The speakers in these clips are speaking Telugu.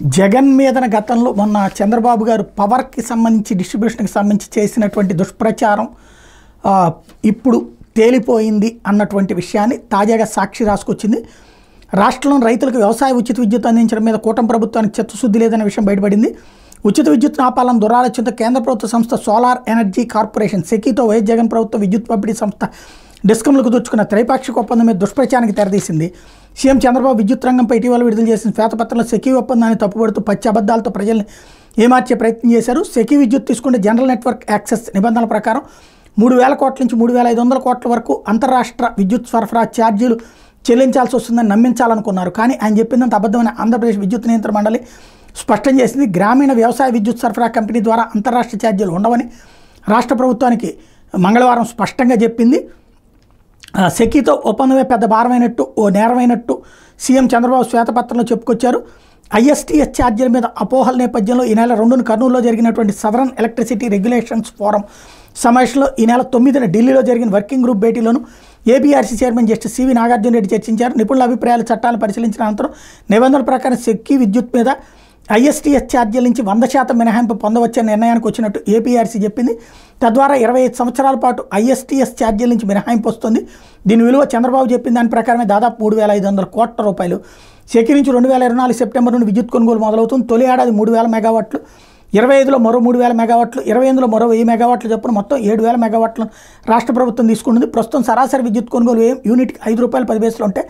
జగన్ మీదన గతంలో మొన్న చంద్రబాబు గారు పవర్కి సంబంధించి డిస్ట్రిబ్యూషన్కి సంబంధించి చేసినటువంటి దుష్ప్రచారం ఇప్పుడు తేలిపోయింది అన్నటువంటి విషయాన్ని తాజాగా సాక్షి రాసుకొచ్చింది. రాష్ట్రంలో రైతులకు వ్యవసాయ ఉచిత విద్యుత్ అందించడం మీద కూటమి ప్రభుత్వానికి చిత్తశుద్ధి లేదన్న విషయం బయటపడింది. ఉచిత విద్యుత్ ఆపాలని దురాలోచనతో కేంద్ర ప్రభుత్వ సంస్థ సోలార్ ఎనర్జీ కార్పొరేషన్ సెకీతో వైఎస్ జగన్ ప్రభుత్వ విద్యుత్ పంపిణీ సంస్థ డిస్కంలకు దోచుకున్న త్రైపాక్షిక ఒప్పందం మీద దుష్ప్రచారానికి తెరదీసింది. సీఎం చంద్రబాబు విద్యుత్ రంగంపై ఇటీవల విడుదల చేసిన శ్వేతపత్రంలో సెకీ ఒప్పందాన్ని తప్పుపడుతూ పచ్చి అబద్ధాలతో ప్రజల్ని ఏమార్చే ప్రయత్నం చేశారు. సెకీ విద్యుత్ తీసుకుంటే జనరల్ నెట్వర్క్ యాక్సెస్ నిబంధనల ప్రకారం 3,000 కోట్ల నుంచి 3,500 కోట్ల వరకు అంతర్రాష్ట్ర విద్యుత్ సరఫరా ఛార్జీలు చెల్లించాల్సి వస్తుందని నమ్మించాలనుకున్నారు. కానీ ఆయన చెప్పిందంత అబద్ధమైన ఆంధ్రప్రదేశ్ విద్యుత్ నియంత్రణ మండలి స్పష్టం చేసింది. గ్రామీణ వ్యవసాయ విద్యుత్ సరఫరా కంపెనీ ద్వారా అంతర్రాష్ట్ర ఛార్జీలు ఉండవని రాష్ట్ర ప్రభుత్వానికి మంగళవారం స్పష్టంగా చెప్పింది. సెకీతో ఒప్పందమే పెద్ద భారమైనట్టు, ఓ నేరమైనట్టు సీఎం చంద్రబాబు శ్వేతపత్రంలో చెప్పుకొచ్చారు. ఐఎస్టీఎస్ ఛార్జీల మీద అపోహల నేపథ్యంలో ఈ నెల 2న కర్నూలులో జరిగినటువంటి సదరన్ ఎలక్ట్రిసిటీ రెగ్యులేషన్స్ ఫోరం సమావేశంలో ఈ నెల 9న ఢిల్లీలో జరిగిన వర్కింగ్ గ్రూప్ భేటీలోను ఏపీఆర్సీ చైర్మన్ జస్టిస్ సివి నాగార్జున రెడ్డి చర్చించారు. నిపుణుల అభిప్రాయాలు చట్టాలను పరిశీలించిన అనంతరం నిబంధనల ప్రకారం సెకీ విద్యుత్ మీద ఐఎస్టీఎస్ ఛార్జీల నుంచి 100% మినహాయింపు పొందవచ్చనే నిర్ణయానికి వచ్చినట్టు ఏపీఆర్సీ చెప్పింది. తద్వారా 25 సంవత్సరాల పాటు ఐఎస్టీఎస్ ఛార్జీల నుంచి మినహాయింపు వస్తుంది. దీని విలువ చంద్రబాబు చెప్పిన దాని ప్రకారమే దాదాపు 3,500 కోట్ల రూపాయలు. సెకీ నుంచి 2024 సెప్టెంబర్ నుండి విద్యుత్ కొనుగోలు మొదలవుతుంది. తొలి ఏడాది 3,000 మెగావాట్లు, 25లో మరో 3,000 మెగావాట్లు, 28లో మరో 1,000 మెగావాట్లు చొప్పున మొత్తం 7,000 మెగావాట్లను రాష్ట్ర ప్రభుత్వం తీసుకుంటుంది. ప్రస్తుతం సరాసరి విద్యుత్ కొనుగోలు యూనిట్కి ₹5.10 ఉంటే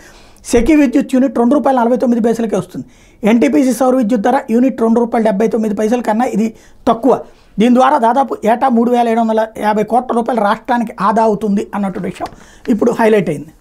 సెకీ విద్యుత్ యూనిట్ ₹2.49 వస్తుంది. ఎన్టీపీసీ సౌర విద్యుత్ ధర యూనిట్ ₹2.79 కన్నా ఇది తక్కువ. దీని ద్వారా దాదాపు ఏటా 3,750 కోట్ల రూపాయలు రాష్ట్రానికి ఆదా అవుతుంది అన్నటువంటి విషయం ఇప్పుడు హైలైట్ అయింది.